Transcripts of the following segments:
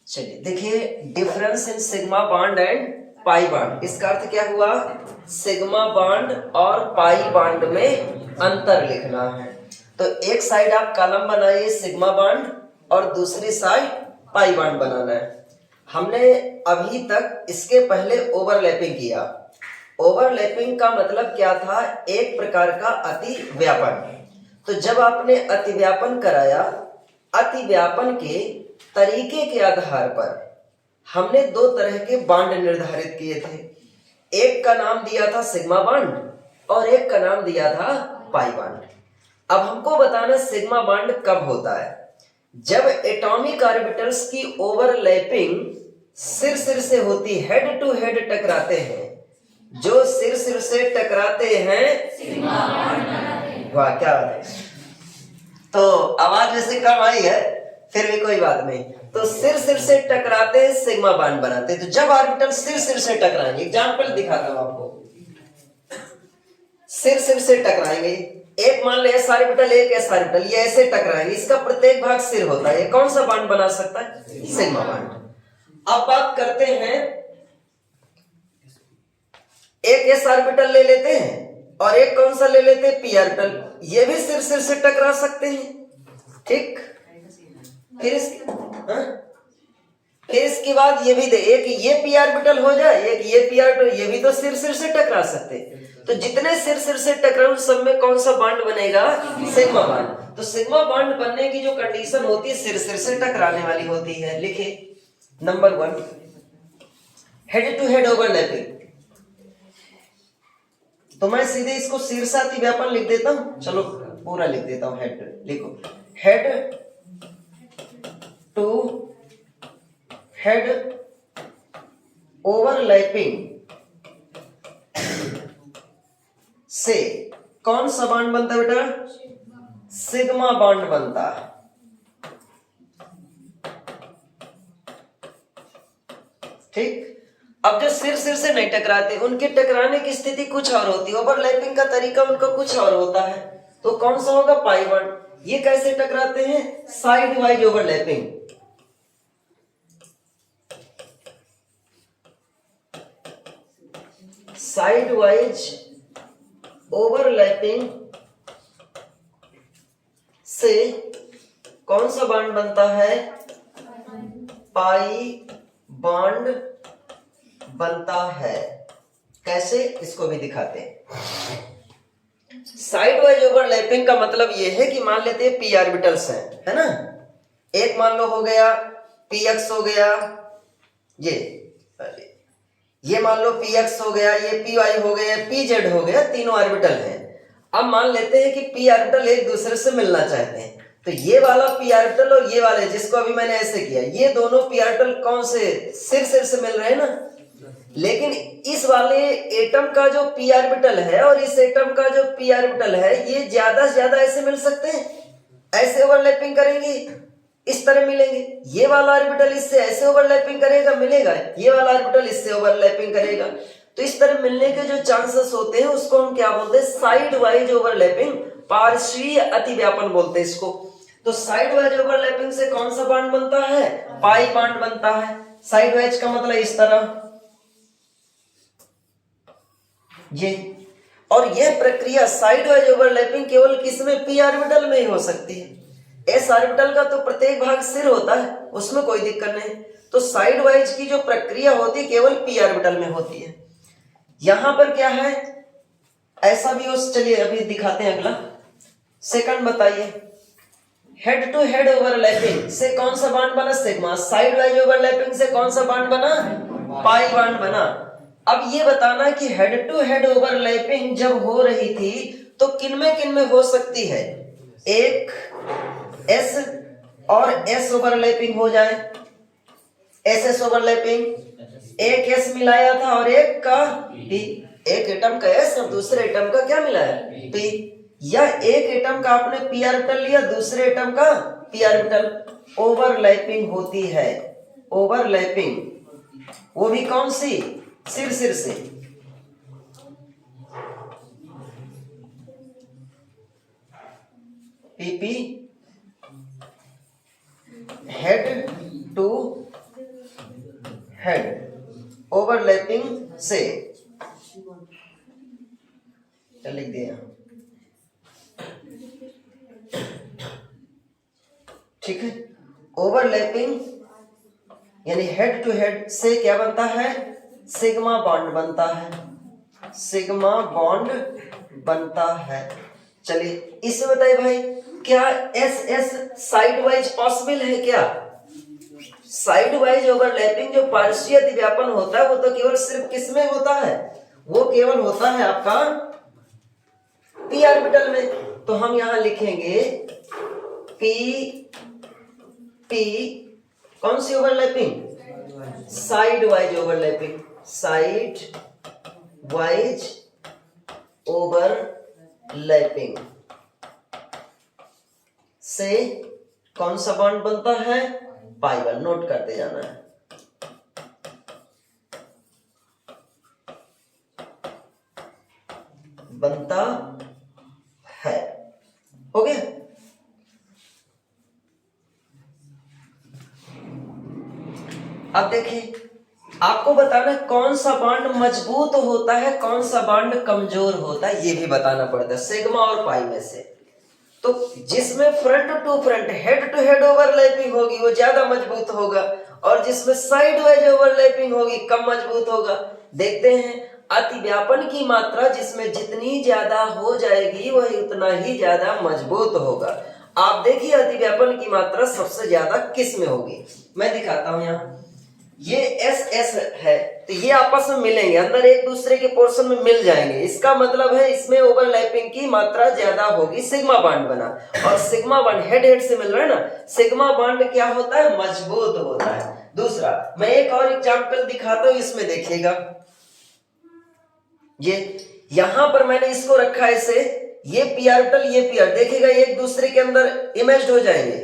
चलिए देखिए, difference in sigma bond and pi bond, इसका अर्थ क्या हुआ? सिग्मा बॉन्ड और पाई बॉन्ड में अंतर लिखना है। तो एक साइड आप कॉलम बनाइए सिग्मा बॉन्ड और दूसरी साइड पाई बॉन्ड बनाना है। हमने अभी तक इसके पहले ओवरलैपिंग किया। ओवरलैपिंग का मतलब क्या था? एक प्रकार का अतिव्यापन। तो जब आपने अतिव्यापन कराया, अतिव्यापन के तरीके के आधार पर हमने दो तरह के बॉन्ड निर्धारित किए थे। एक का नाम दिया था सिग्मा बॉन्ड और एक का नाम दिया था पाई बॉन्ड। अब हमको बताना सिग्मा बॉन्ड कब होता है? जब एटॉमिक ऑर्बिटल्स की ओवरलैपिंग सिर सिर से होती, हेड टू हेड टकराते हैं। जो सिर सिर से टकराते हैं सिग्मा बॉन्ड बनाते हैं। वाह, क्या बात है। तो आवाज वैसे कम आई है, फिर भी कोई बात नहीं। तो सिर सिर से टकराते हैं सिग्मा बॉन्ड बनाते हैं। तो जब ऑर्बिटल सिर सिर से टकराएंगे, एग्जांपल दिखाता हूं आपको। सिर सिर से टकराएंगे, एक मान लो एस ऑर्बिटल, एक एस ऑर्बिटल, ये ऐसे टकराएंगे, इसका प्रत्येक भाग सिर होता है। ये कौन सा बॉन्ड बना सकता है? Sigma bond. अब बात करते हैं, एक एस ऑर्बिटल ले लेते हैं और एक कौन सा ले लेते हैं? P orbital. ये भी सिर सिर से टकरा सकते हैं, ठीक। फिर इसके बाद ये भी दे, एक ये पी ऑर्बिटल हो जाए, एक ये पी ऑर्बिटल, ये भी तो सिर सिर से टकरा सकते हैं। तो जितने सिर सिर से टकराए उन सब में कौन सा बॉन्ड बनेगा? Sigma bond. तो सिग्मा बॉन्ड बनने की जो कंडीशन होती है, सिर सिर से टकराने वाली होती है। लिखे number 1, head to head overlapping. तो मैं सीधे इसको शीर्षाति व्यापन लिख देता हूं। चलो पूरा लिख देता हूं। हेड लिखो, हेड टू हेड ओवरलैपिंग से कौन सा बॉन्ड बनता है बेटा? सिग्मा बॉन्ड बनता है, ठीक। अब जो सिर सिर से नहीं टकराते, उनके टकराने की स्थिति कुछ और होती है, ओवरलैपिंग का तरीका उनका कुछ और होता है। तो कौन सा होगा? Pi bond. ये कैसे टकराते हैं? Side wise overlapping. Side wise overlapping से कौन सा बॉन्ड बनता है? पाई बॉन्ड बनता है। कैसे? इसको भी दिखाते हैं। साइड वाइज ओवरलैपिंग का मतलब यह है कि मान लेते हैं पी ऑर्बिटल्स हैं, है ना। एक मान लो हो गया पी एक्स हो गया, ये मान लो पी एक्स हो गया, ये पी वाई हो गया, पी जेड हो गया, तीनों ऑर्बिटल हैं। अब मान लेते हैं कि पी ऑर्बिटल एक दूसरे से मिलना चाहते हैं। तो ये वाला पी ऑर्बिटल और ये वाले, जिसको अभी मैंने ऐसे किया, ये दोनों पी ऑर्बिटल कौन से? सिर सिर से मिल रहे हैं ना। लेकिन इस वाले एटम का जो पी ऑर्बिटल है और इस एटम का जो पी ऑर्बिटल है, ये ज्यादा से ज्यादा ऐसे मिल सकते हैं, ऐसे ओवरलैपिंग करेंगे, इस तरह मिलेंगे। ये वाला ऑर्बिटल इससे ऐसे ओवरलैपिंग करेगा, मिलेगा। ये वाला ऑर्बिटल इससे ओवरलैपिंग करेगा। तो इस तरह मिलने के जो चांसेस होते हैं उसको हम क्या बोलते हैं? साइड वाइज ओवरलैपिंग, पार्श्वीय अतिव्यापन बोलते हैं इसको। तो साइड वाइज ओवरलैपिंग से कौन सा बॉन्ड बनता है? पाई बॉन्ड बनता है। साइड वाइज का मतलब इस तरह, ये। और यह प्रक्रिया साइड वाइज ओवरलैपिंग केवल किसमें? पी ऑर्बिटल में ही हो सकती है। एस ऑर्बिटल का तो प्रत्येक भाग सिर होता है, उसमें कोई दिक्कत नहीं। तो साइड वाइज की जो प्रक्रिया होती है केवल पी ऑर्बिटल में होती है। यहां पर क्या है? ऐसा भी हो। चलिए अभी दिखाते हैं अगला। सेकंड बताइए, हेड टू हेड ओवरलैपिंग से कौन सा बॉन्ड बना? सिग्मा। साइड वाइज ओवरलैपिंग से कौन सा बॉन्ड बना? पाई बॉन्ड बना। अब ये बताना कि हेड टू हेड ओवरलैपिंग जब हो रही थी तो किन में हो सकती है? एक एस और एस ओवरलैपिंग हो जाए, एस एस ओवरलैपिंग। एक एस मिलाया था और एक का पी, एक एटम का एस और दूसरे एटम का क्या मिलाया? पी। या एक एटम का आपने पी ऑर्बिटल लिया, दूसरे एटम का पी ऑर्बिटल। ओवरलैपिंग होती है, ओवरलैपिंग, वो भी कौन सी? सिर सिर से। पीपी हेड टू हेड ओवरलैपिंग से, क्या लिख दिया, ठीक है, ओवरलैपिंग यानी हेड टू हेड से क्या बनता है, सिग्मा बॉन्ड बनता है, सिग्मा बॉन्ड बनता है। चलिए इसमें बताइए भाई, क्या S S side wise possible है क्या? साइड वाइज ओवरलैपिंग जो पार्श्वीय अतिव्यापन होता है वो तो केवल सिर्फ किसमें होता है, वो केवल होता है आपका पी ऑर्बिटल में। तो हम यहां लिखेंगे पी पी कौन सी overlapping, side wise overlapping, side wise overlapping से कौन सा बॉन्ड बनता है, पाई वन, नोट करते जाना है। बनता है, हो गया। अब देखिए आपको बताना है कौन सा बॉन्ड मजबूत होता है, कौन सा बॉन्ड कमजोर होता है, ये भी बताना पड़ता है सिग्मा और पाई में से। तो जिसमें front to front head to head overlapping होगी वो ज्यादा मजबूत होगा, और जिसमें साइड वाइज ओवरलैपिंग होगी कम मजबूत होगा। देखते हैं अतिव्यापन की मात्रा जिसमें जितनी ज्यादा हो जाएगी वही उतना ही ज्यादा मजबूत होगा। आप देखिए अतिव्यापन की मात्रा सबसे ज्यादा किस में होगी, मैं दिखाता हूं यहाँ, ये एस एस है तो ये आपस में मिलेंगे, अंदर एक दूसरे के पोर्शन में मिल जाएंगे, इसका मतलब है इसमें ओवरलैपिंग की मात्रा ज्यादा होगी, सिग्मा बॉन्ड बना। और सिग्मा बॉन्ड हेड हेड से मिल रहा है ना, सिग्मा बॉन्ड क्या होता है, मजबूत होता है। दूसरा मैं एक और एग्जांपल दिखाता हूं, इसमें देखिएगा, ये यहां पर मैंने इसको रखा है ऐसे, ये पी ऑर्बिटल ये पी ऑर्बिटल, देखिएगा एक दूसरे के अंदर इमेज्ड हो जाएंगे,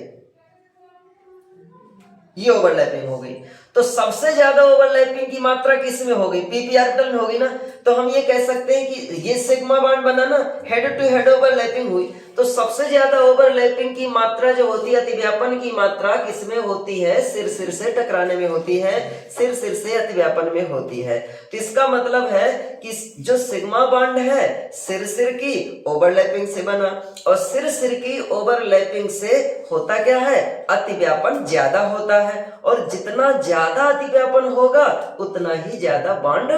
ये ओवरलैपिंग हो गई। तो सबसे ज्यादा ओवरलैपिंग की मात्रा किस में होगी, पी ऑर्बिटल में होगी ना। तो हम ये कह सकते हैं कि ये सिग्मा बॉन्ड बना ना, हेड टू हेड ओवरलैपिंग हुई, तो सबसे ज्यादा ओवरलैपिंग की मात्रा जो होती है, अतिव्यापन की मात्रा किसमें होती है, सिर सिर से टकराने में होती है, सिर सिर से अतिव्यापन में होती है। तो इसका मतलब है कि जो सिग्मा बॉन्ड है सिर सिर की ओवरलैपिंग से बना, और सिर सिर की ओवरलैपिंग से होता क्या है, अतिव्यापन ज्यादा होता है, और जितना ज्यादा अतिव्यापन होगा उतना ही ज्यादा बॉन्ड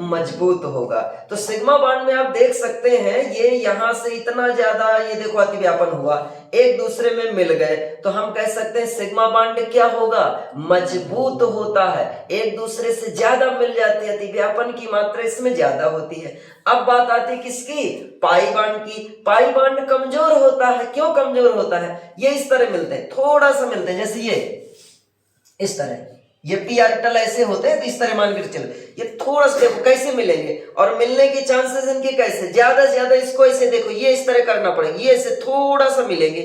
मजबूत होगा। तो सिग्मा बॉन्ड में आप देख सकते हैं ये यहां से इतना ज्यादा, ये देखो अतिव्यापन हुआ, एक दूसरे में मिल गए, तो हम कह सकते हैं सिग्मा बॉन्ड क्या होगा, मजबूत होता है, एक दूसरे से ज्यादा मिल जाते हैं, अतिव्यापन की मात्रा इसमें ज्यादा होती है। अब बात आती है किसकी, पाई बॉन्ड की। पाई बॉन्ड कमजोर होता है, क्यों कमजोर होता है, ये इस तरह मिलते हैं, थोड़ा सा मिलते हैं, जैसे ये इस तरह, ये पी ऑर्बिटल ऐसे होते हैं, तो इस तरह मान कर चले, ये थोड़ा सा देखो कैसे मिलेंगे, और मिलने के चांसेस इनके कैसे, ज्यादा ज्यादा इसको ऐसे देखो, ये इस तरह करना पड़ेगा, ये ऐसे थोड़ा सा मिलेंगे,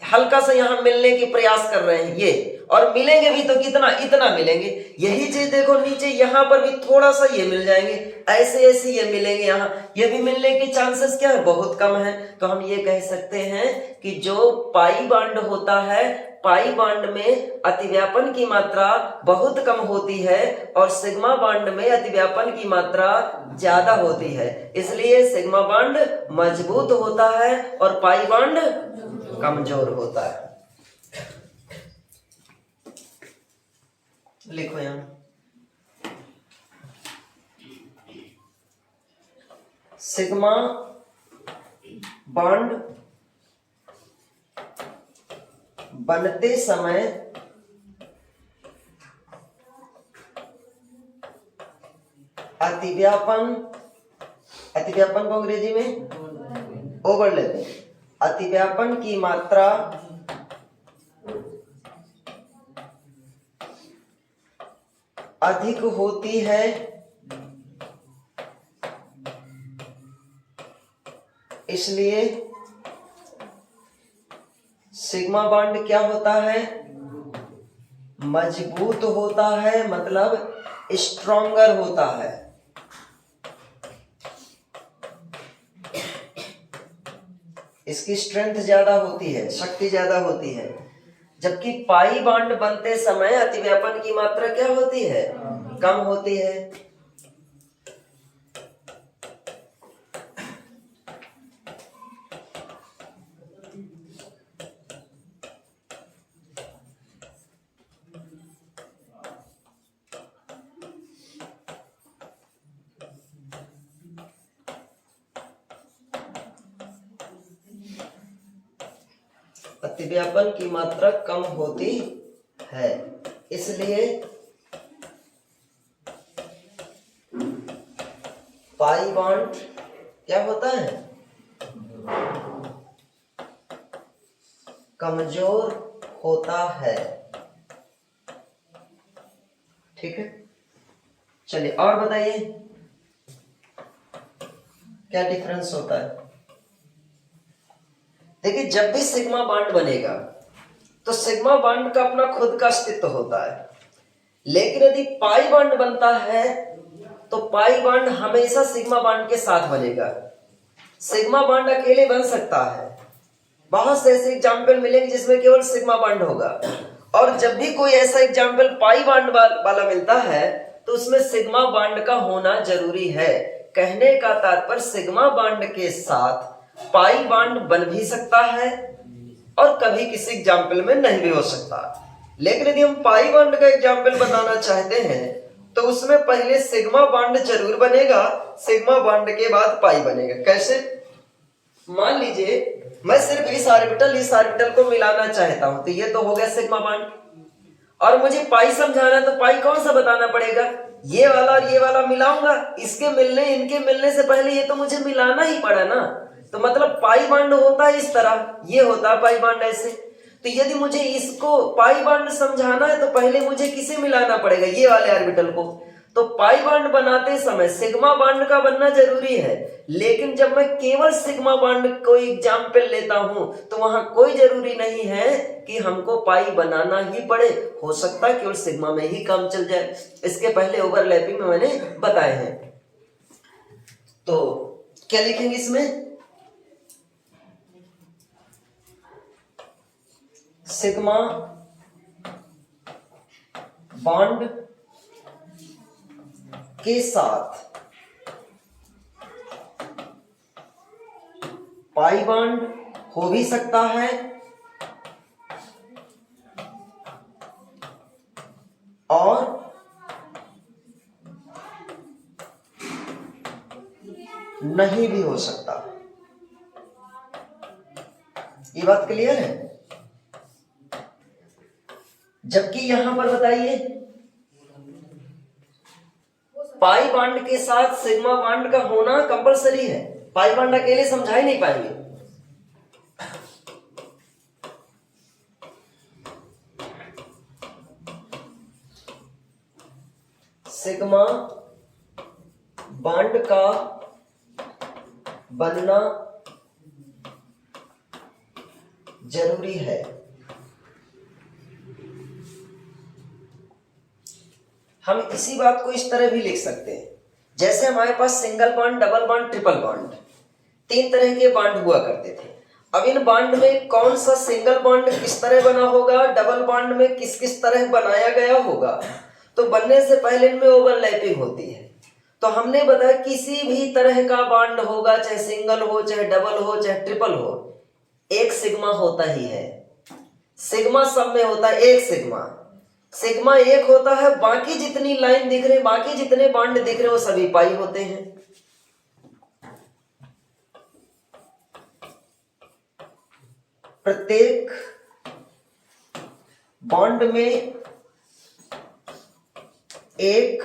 हल्का सा यहां मिलने की प्रयास कर रहे हैं ये, और मिलेंगे भी तो कितना, इतना मिलेंगे। यही चीज देखो नीचे यहां पर भी थोड़ा सा ये मिल जाएंगे, ऐसे ऐसे ये मिलेंगे, यहाँ ये भी मिलने के चांसेस क्या है, बहुत कम है। तो हम ये कह सकते हैं कि जो पाई बॉन्ड होता है, पाई बॉन्ड में अतिव्यापन की मात्रा बहुत कम होती है, और सिग्मा बॉन्ड में अतिव्यापन की मात्रा ज्यादा होती है, इसलिए सिग्मा बॉन्ड मजबूत होता है और पाई बॉन्ड कमजोर होता है। लिखो यहां, सिग्मा बॉन्ड बनते समय अतिव्यापन, अतिव्यापन को अंग्रेजी में ओवरलैपिंग, अतिव्यापन की मात्रा अधिक होती है, इसलिए सिग्मा बॉन्ड क्या होता है, मजबूत होता है, मतलब स्ट्रॉन्गर होता है। इसकी स्ट्रेंथ ज्यादा होती है, शक्ति ज्यादा होती है। जबकि पाई बॉन्ड बनते समय अतिव्यापन की मात्रा क्या होती है, कम होती है। अतिव्यापन की मात्रा कम होती है, इसलिए पाई बॉन्ड क्या होता है, कमजोर होता है। ठीक है, चलिए और बताइए क्या डिफरेंस होता है। देखिए, जब भी सिग्मा बॉन्ड बनेगा तो सिग्मा बॉन्ड का अपना खुद का अस्तित्व होता है, लेकिन यदि पाई बॉन्ड बनता है तो पाई बॉन्ड हमेशा सिग्मा बॉन्ड के साथ बनेगा। सिग्मा बॉन्ड अकेले बन सकता है, बहुत से ऐसे एग्जाम्पल मिलेंगे जिसमें केवल सिग्मा बॉन्ड होगा, और जब भी कोई ऐसा एग्जाम्पल पाई बॉन्ड वाला मिलता है तो उसमें सिग्मा बॉन्ड का होना जरूरी है। कहने का तात्पर्य सिग्मा बॉन्ड के साथ पाई बॉन्ड बन भी सकता है और कभी किसी एग्जाम्पल में नहीं भी हो सकता। लेकिन यदि हम पाई बॉन्ड का एग्जाम्पल बताना चाहते हैं तो उसमें पहले सिग्मा बॉन्ड जरूर बनेगा, सिग्मा बॉन्ड के बाद पाई बनेगा। कैसे? मान लीजिए मैं सिर्फ इस ऑर्बिटल को मिलाना चाहता हूं, तो ये तो हो गया सिग्मा बॉन्ड, और मुझे पाई समझाना, तो पाई कौन सा बताना पड़ेगा, ये वाला और ये वाला मिलाऊंगा, इसके मिलने इनके मिलने से पहले ये तो मुझे मिलाना ही पड़ा ना। तो मतलब पाई बॉन्ड होता है इस तरह, ये होता है पाई बॉन्ड ऐसे। तो यदि मुझे इसको पाई बॉन्ड समझाना है तो पहले मुझे किसे मिलाना पड़ेगा, ये वाले ऑर्बिटल को। तो पाई बॉन्ड बनाते समय सिग्मा बॉन्ड का बनना जरूरी है, लेकिन जब मैं केवल सिग्मा बॉन्ड को एग्जाम्पल लेता हूं तो वहां कोई जरूरी नहीं है कि हमको पाई बनाना ही पड़े, हो सकता है केवल सिग्मा में ही काम चल जाए। इसके पहले ओवरलैपिंग में मैंने बताए हैं। तो क्या लिखेंगे इसमें, सिग्मा बॉन्ड के साथ पाई बॉन्ड हो भी सकता है और नहीं भी हो सकता। ये बात क्लियर है? जबकि यहां पर बताइए पाई बॉन्ड के साथ सिग्मा बॉन्ड का होना कंपलसरी है, पाई बॉन्ड अकेले समझा ही नहीं पाएंगे। सिग्मा बॉन्ड का बनना जरूरी है। हम इसी बात को इस तरह भी लिख सकते हैं, जैसे हमारे पास single bond, double bond, triple bond, 3 तरह के बॉन्ड हुआ करते थे। अब इन बॉन्ड में कौन सा सिंगल बॉन्ड किस तरह बना होगा, डबल बॉन्ड में किस किस तरह बनाया गया होगा, तो बनने से पहले इनमें ओवरलैपिंग होती है। तो हमने बताया किसी भी तरह का बॉन्ड होगा, चाहे सिंगल हो, चाहे डबल हो, चाहे ट्रिपल हो, एक सिग्मा होता ही है। सिग्मा सब में होता है एक सिग्मा, सिग्मा एक होता है, बाकी जितनी लाइन दिख रहे, बाकी जितने बॉन्ड दिख रहे वो सभी पाई होते हैं। प्रत्येक बॉन्ड में एक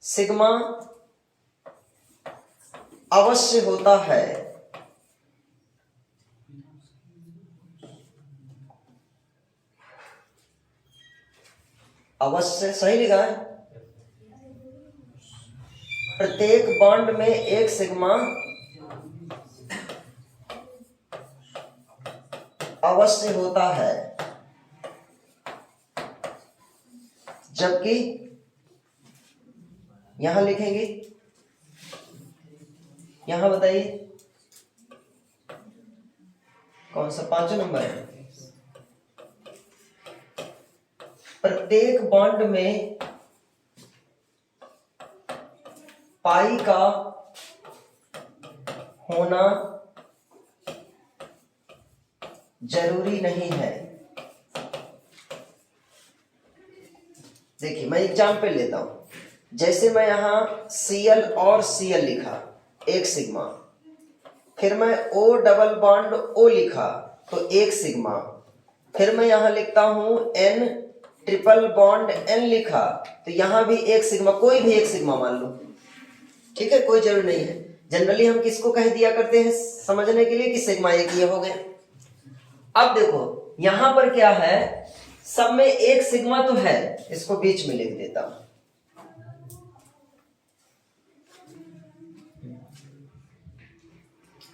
सिग्मा अवश्य होता है। अवश्य सही लिखा है, प्रत्येक बॉन्ड में एक सिग्मा अवश्य होता है, जबकि यहां लिखेंगे, यहां बताइए कौन सा 5 नंबर है, प्रत्येक बॉन्ड में पाई का होना जरूरी नहीं है। देखिए मैं एग्जाम्पल लेता हूं, जैसे मैं यहां Cl और Cl लिखा एक सिग्मा, फिर मैं O डबल बॉन्ड O लिखा तो एक सिग्मा, फिर मैं यहां लिखता हूं N ट्रिपल बॉन्ड N लिखा तो यहां भी एक सिग्मा, कोई भी एक सिग्मा मान लो, ठीक है, कोई जरूरी नहीं है। जनरली हम किसको कह दिया करते हैं समझने के लिए कि सिग्मा एक ये हो गए। अब देखो यहां पर क्या है, सब में एक सिग्मा तो है, इसको बीच में लिख देता हूं।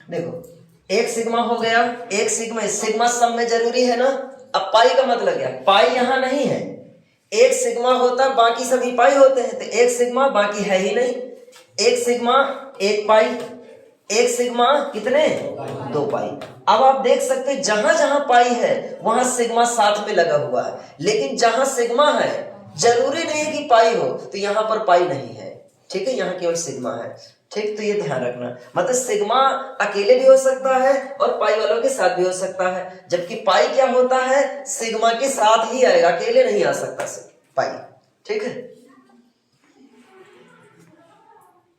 देखो एक सिग्मा हो गया, एक सिग्मा, सिग्मा सब में जरूरी है ना। अब पाई का मतलब क्या, पाई यहां नहीं है, एक सिग्मा होता बाकी सभी पाई होते हैं, तो एक सिग्मा बाकी है ही नहीं, एक सिग्मा एक पाई, एक सिग्मा कितने, दो पाई। अब आप देख सकते हैं जहां जहां पाई है वहां सिग्मा साथ में लगा हुआ है, लेकिन जहां सिग्मा है जरूरी नहीं है कि पाई हो, तो यहां पर पाई नहीं है, ठीक है, यहां केवल सिग्मा है, ठीक। तो ये ध्यान रखना, मतलब सिग्मा अकेले भी हो सकता है और पाई वालों के साथ भी हो सकता है, जबकि पाई क्या होता है, सिग्मा के साथ ही आएगा, अकेले नहीं आ सकता पाई, ठीक है।